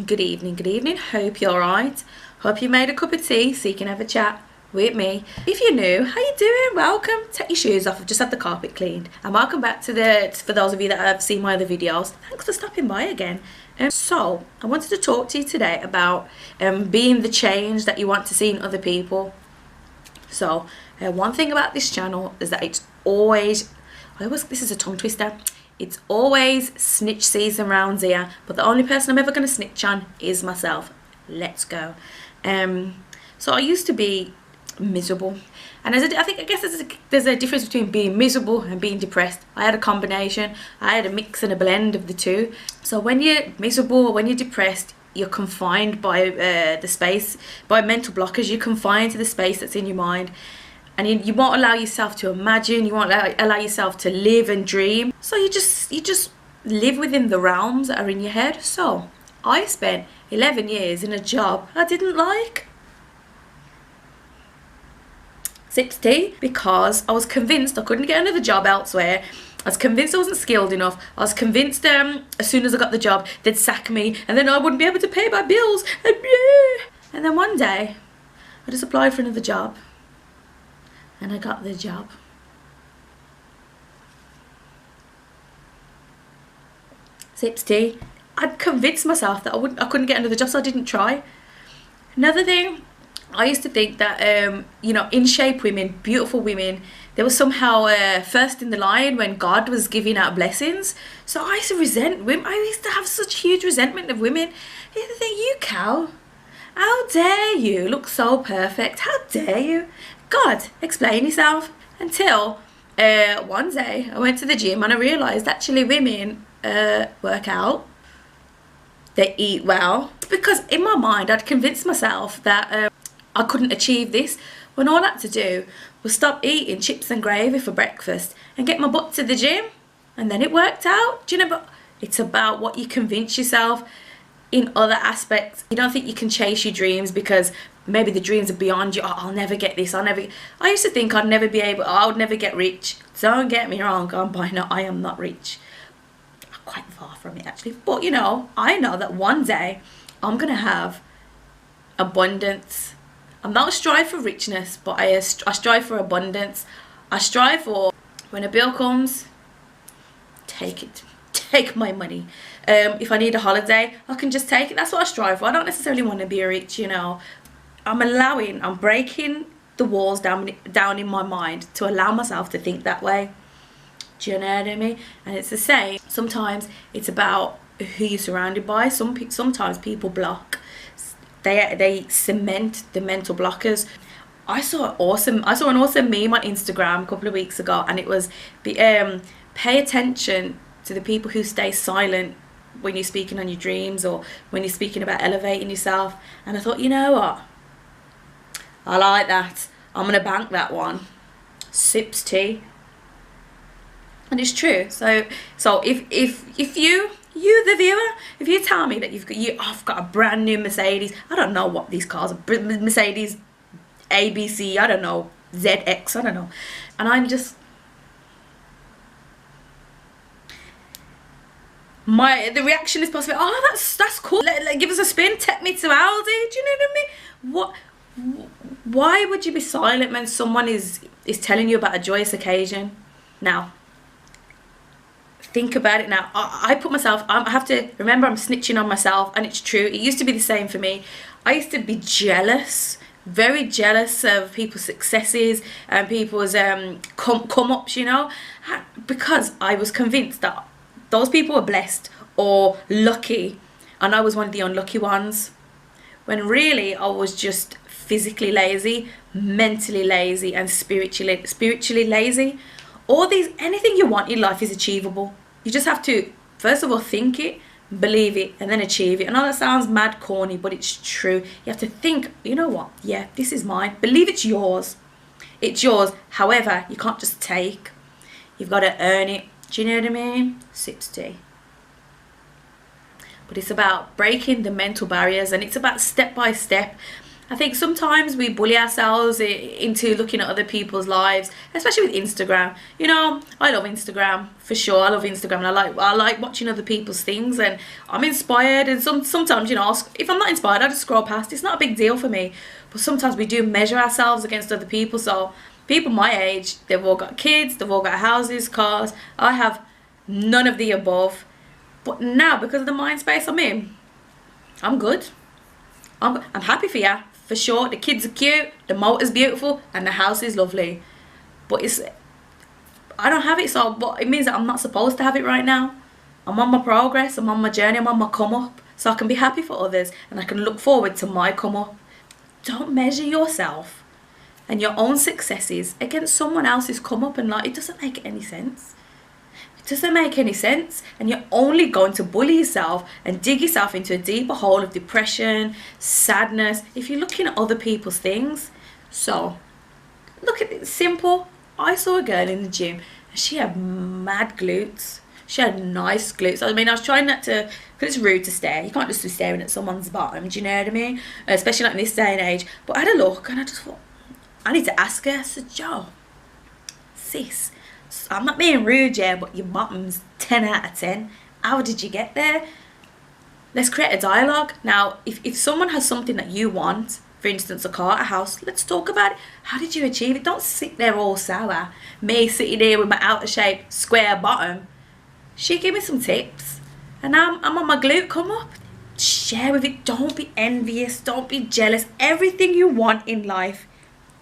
Good evening. Hope you're alright. Hope you made a cup of tea so you can have a chat with me. If you're new, how you doing? Welcome. Take your shoes off. I've just had the carpet cleaned. And welcome back to for those of you that have seen my other videos. Thanks for stopping by again. So, I wanted to talk to you today about being the change that you want to see in other people. So, one thing about this channel is that it's always, this is a tongue twister. It's always snitch season round here, but the only person I'm ever going to snitch on is myself. Let's go. So I used to be miserable, and I guess there's a difference between being miserable and being depressed. I had a combination. I had a mix and a blend of the two. So when you're miserable or when you're depressed, you're confined by by mental blockers. You're confined to the space that's in your mind. And you won't allow yourself to imagine, you won't allow yourself to live and dream. So you just live within the realms that are in your head. So I spent 11 years in a job I didn't like. Sips tea, because I was convinced I couldn't get another job elsewhere. I was convinced I wasn't skilled enough. I was convinced as soon as I got the job, they'd sack me and then I wouldn't be able to pay my bills. And then one day, I just applied for another job. And I got the job. Sips tea. I'd convinced myself that I couldn't get another job, so I didn't try. Another thing, I used to think that in shape women, beautiful women, they were somehow first in the line when God was giving out blessings. So I used to resent women. I used to have such huge resentment of women. I used to think, you cow, how dare you look so perfect? How dare you? God, explain yourself. Until one day I went to the gym and I realised actually women work out, they eat well. Because in my mind I'd convinced myself that I couldn't achieve this, when all I had to do was stop eating chips and gravy for breakfast and get my butt to the gym, and then it worked out. Do you know? But it's about what you convince yourself in other aspects. You don't think you can chase your dreams because maybe the dreams are beyond you. Oh, I'll never get this. I used to think I would never get rich. Don't get me wrong, I am not rich. I'm quite far from it actually. But I know that one day I'm gonna have abundance. I'm not strive for richness, but I strive for abundance. I strive for, when a bill comes, take it. Take my money. If I need a holiday, I can just take it. That's what I strive for. I don't necessarily want to be rich, I'm breaking the walls down in my mind to allow myself to think that way. Do you know what I mean? And it's the same. Sometimes it's about who you're surrounded by. Sometimes people block. They cement the mental blockers. I saw an awesome meme on Instagram a couple of weeks ago, and it was pay attention to the people who stay silent when you're speaking on your dreams or when you're speaking about elevating yourself. And I thought, you know what? I like that. I'm gonna bank that one. Sips tea. And it's true. So if you the viewer, if you tell me that I've got a brand new Mercedes, I don't know what these cars are, Mercedes ABC, I don't know, ZX, I don't know, and I'm just, the reaction is possibly, oh, that's cool, give us a spin, take me to Aldi. Do you know what I mean? Why would you be silent when someone is telling you about a joyous occasion? Now think about it. Now I put myself, I have to remember I'm snitching on myself, and it's true. It used to be the same for me. I used to be jealous, very jealous of people's successes and people's come ups, because I was convinced that those people were blessed or lucky and I was one of the unlucky ones, when really I was just physically lazy, mentally lazy, and spiritually lazy. Anything you want in life is achievable. You just have to, first of all, think it, believe it, and then achieve it. I know that sounds mad corny, but it's true. You have to think, you know what? Yeah, this is mine. Believe it's yours. It's yours. However, you can't just take. You've got to earn it. Do you know what I mean? Sips tea. But it's about breaking the mental barriers, and it's about step by step. I think sometimes we bully ourselves into looking at other people's lives, especially with Instagram. You know, I love Instagram for sure. I love Instagram, and I like watching other people's things, and I'm inspired. And sometimes, you know, if I'm not inspired, I just scroll past. It's not a big deal for me. But sometimes we do measure ourselves against other people. So people my age, they've all got kids, they've all got houses, cars. I have none of the above. But now, because of the mind space I'm in, I'm good. I'm happy for you, for sure. The kids are cute, the motor's beautiful, and the house is lovely. But I don't have it, so but it means that I'm not supposed to have it right now. I'm on my progress, I'm on my journey, I'm on my come up. So I can be happy for others, and I can look forward to my come up. Don't measure yourself and your own successes against someone else's come up, and like, it doesn't make any sense. Doesn't make any sense, and you're only going to bully yourself and dig yourself into a deeper hole of depression, sadness, if you're looking at other people's things. So look at it, simple. I saw a girl in the gym and she had mad glutes. She had nice glutes. I mean, I was trying not to, because it's rude to stare. You can't just be staring at someone's bottom, do you know what I mean? Especially like in this day and age. But I had a look and I just thought, I need to ask her. I said, Joe, sis, I'm not being rude, yeah, but your bottom's 10 out of 10. How did you get there? Let's create a dialogue. Now, if someone has something that you want, for instance, a car, a house, let's talk about it. How did you achieve it? Don't sit there all sour. Me sitting there with my out of shape square bottom. She gave me some tips. And now I'm on my glute come up. Share with it. Don't be envious. Don't be jealous. Everything you want in life,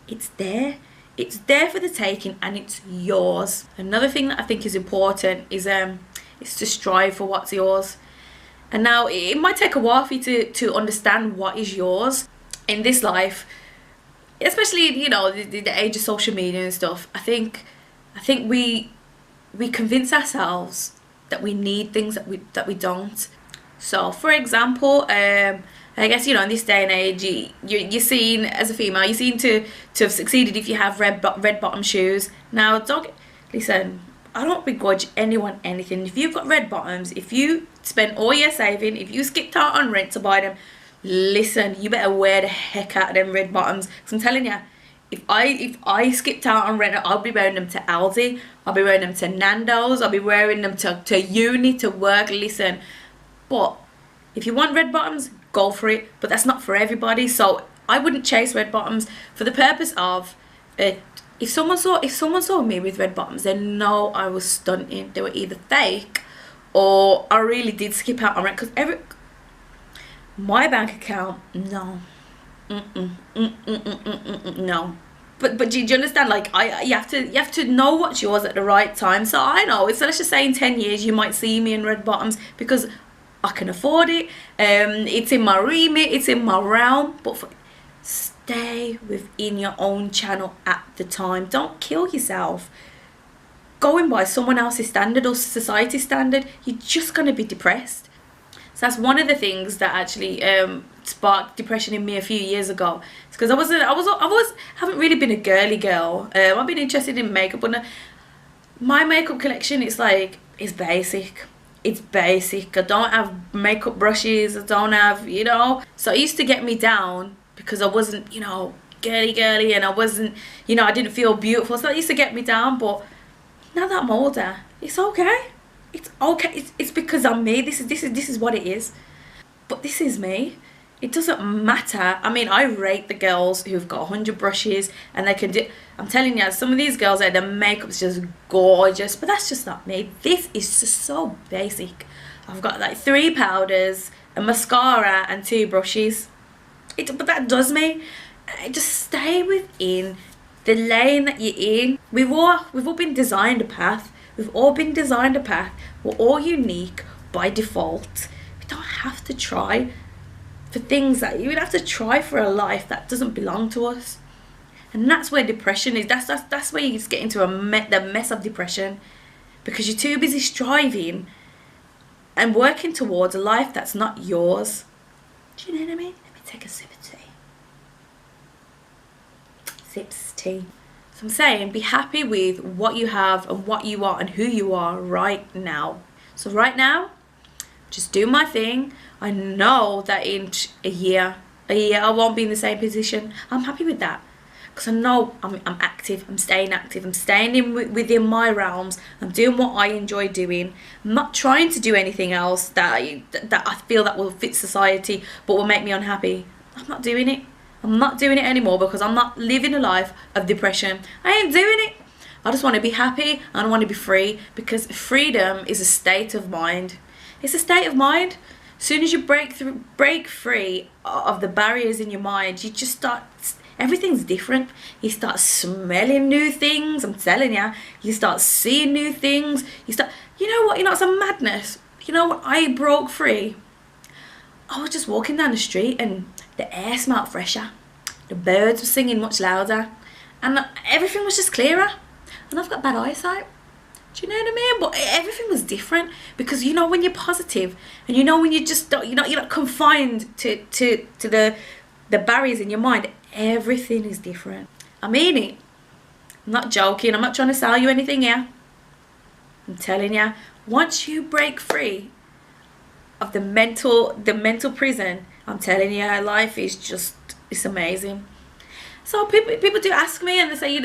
it's there. It's there for the taking, and it's yours. Another thing that I think is important is to strive for what's yours. And now it might take a while for you to understand what is yours in this life, especially, you know, the age of social media and stuff. I think we convince ourselves that we need things that we don't. So for example, I guess, you know, in this day and age, you're seen as a female, you're seen to have succeeded if you have red bottom shoes. Now, listen, I don't begrudge anyone anything. If you've got red bottoms, if you spend all your saving, if you skipped out on rent to buy them, listen, you better wear the heck out of them red bottoms. Because I'm telling you, if I skipped out on rent, I'll be wearing them to Aldi, I'll be wearing them to Nando's, I'll be wearing them to uni, to work. Listen, but if you want red bottoms, go for it, but that's not for everybody. So I wouldn't chase red bottoms for the purpose of if someone saw me with red bottoms, they know I was stunting. They were either fake or I really did skip out on rent, because my bank account, no, no. But do you understand? Like, you have to know what's yours at the right time. So I know, so let's just say in 10 years you might see me in red bottoms because I can afford it. It's in my remit, it's in my realm. But stay within your own channel at the time. Don't kill yourself going by someone else's standard or society's standard. You're just going to be depressed. So that's one of the things that actually sparked depression in me a few years ago. It's because I haven't really been a girly girl. I've been interested in makeup, but my makeup collection is basic. It's basic. I don't have makeup brushes. I don't have, you know. So it used to get me down because I wasn't, you know, girly, and I wasn't, you know, I didn't feel beautiful. So that used to get me down. But now that I'm older, it's okay. It's okay. It's because I'm me. This is what it is. But this is me. It doesn't matter. I mean, I rate the girls who've got 100 brushes and they can do. I'm telling you, some of these girls, their makeup's just gorgeous, but that's just not me. This is just so basic. I've got like 3 powders, a mascara, and 2 brushes. But that does me. Just stay within the lane that you're in. We've all been designed a path. We've all been designed a path. We're all unique by default. We don't have to try for things that you would have to try for a life that doesn't belong to us. And that's where depression is. That's where you just get into the mess of depression, because you're too busy striving and working towards a life that's not yours. Do you know what I mean? Let me take a sip of tea. Sips tea. So I'm saying, be happy with what you have and what you are and who you are right now. So right now, just do my thing. I know that in a year, A year I won't be in the same position. I'm happy with that. Because I know I'm active, I'm staying active, I'm staying within my realms, I'm doing what I enjoy doing. I'm not trying to do anything else that I feel that will fit society but will make me unhappy. I'm not doing it. I'm not doing it anymore because I'm not living a life of depression. I ain't doing it. I just want to be happy and I want to be free, because freedom is a state of mind. It's a state of mind. As soon as you break free of the barriers in your mind, you just start, everything's different. You start smelling new things, I'm telling you. You start seeing new things. You know what, it's a madness. You know what, I broke free. I was just walking down the street and the air smelled fresher. The birds were singing much louder. And everything was just clearer. And I've got bad eyesight. Do you know what I mean? But everything was different, because when you're positive, and when you just don't, you're not confined to the barriers in your mind, everything is different. I mean it. I'm not joking. I'm not trying to sell you anything here. I'm telling you, once you break free of the mental prison, I'm telling you, life is just, it's amazing. So people do ask me, and they say,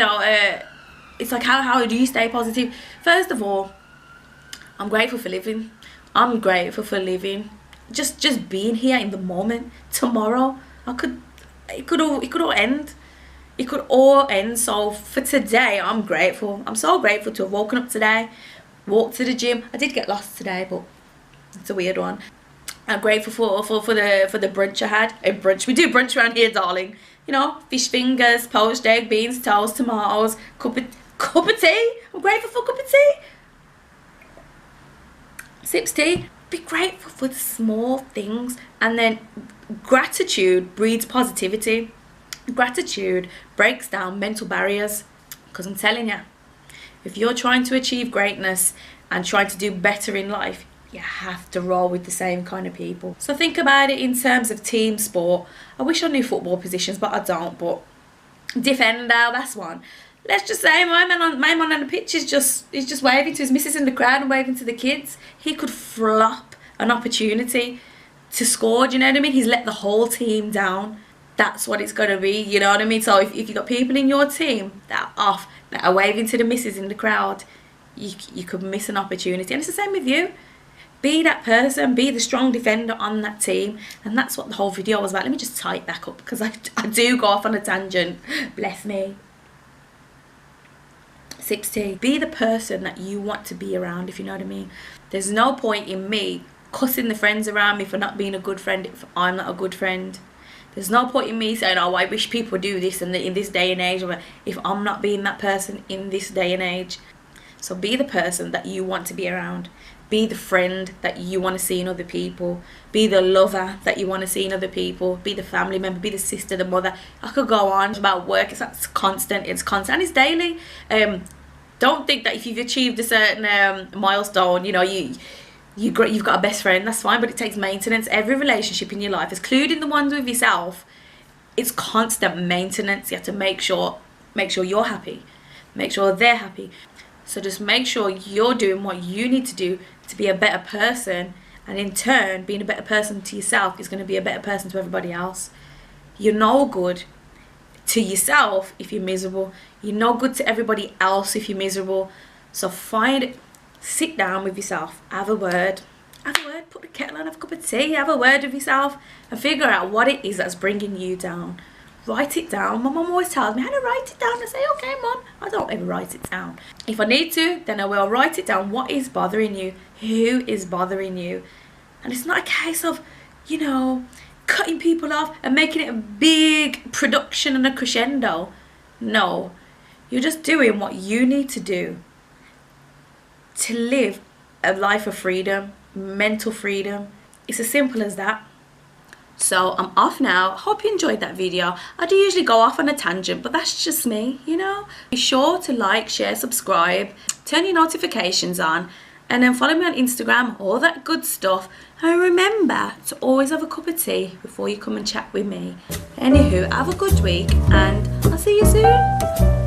it's like, how do you stay positive? First of all, I'm grateful for living. I'm grateful for living. Just being here in the moment. Tomorrow, it could all end. It could all end. So for today, I'm grateful. I'm so grateful to have woken up today, walked to the gym. I did get lost today, but it's a weird one. I'm grateful for the brunch I had. A brunch. We do brunch around here, darling. Fish fingers, poached egg, beans, toast, tomatoes, cup of tea. I'm grateful for a cup of tea. Sips tea. Be grateful for the small things. And then gratitude breeds positivity. Gratitude breaks down mental barriers. Because I'm telling you, if you're trying to achieve greatness and trying to do better in life, you have to roll with the same kind of people. So think about it in terms of team sport. I wish I knew football positions, but I don't. But defender, that's one. Let's just say my man on the pitch is just waving to his missus in the crowd and waving to the kids. He could flop an opportunity to score. Do you know what I mean? He's let the whole team down. That's what it's going to be. You know what I mean? So if you've got people in your team that are off, that are waving to the missus in the crowd, you could miss an opportunity. And it's the same with you. Be that person, be the strong defender on that team. And that's what the whole video was about. Let me just tie it back up, because I do go off on a tangent. Bless me. 16. Be the person that you want to be around, if you know what I mean. There's no point in me cussing the friends around me for not being a good friend if I'm not a good friend. There's no point in me saying, oh, I wish people do this in this day and age, if I'm not being that person in this day and age. So be the person that you want to be around. Be the friend that you want to see in other people. Be the lover that you want to see in other people. Be the family member. Be the sister, the mother. I could go on about work. It's constant. It's constant. And it's daily. Don't think that if you've achieved a certain milestone, you've got a best friend. That's fine, but it takes maintenance. Every relationship in your life, including the ones with yourself, it's constant maintenance. You have to make sure you're happy. Make sure they're happy. So just make sure you're doing what you need to do to be a better person, and in turn, being a better person to yourself is going to be a better person to everybody else. You're no good to yourself if you're miserable. You're no good to everybody else if you're miserable. So sit down with yourself, have a word, put the kettle on, have a cup of tea, have a word with yourself, and figure out what it is that's bringing you down. Write it down. My mum always tells me how to write it down. I say, okay, mum. I don't ever write it down. If I need to, then I will write it down. What is bothering you? Who is bothering you? And it's not a case of, cutting people off and making it a big production and a crescendo. No. You're just doing what you need to do to live a life of freedom, mental freedom. It's as simple as that. So I'm off now. Hope you enjoyed that video. I do usually go off on a tangent, but that's just me, Be sure to like, share, subscribe, turn your notifications on, and then follow me on Instagram, all that good stuff. And remember to always have a cup of tea before you come and chat with me. Anywho, have a good week, and I'll see you soon.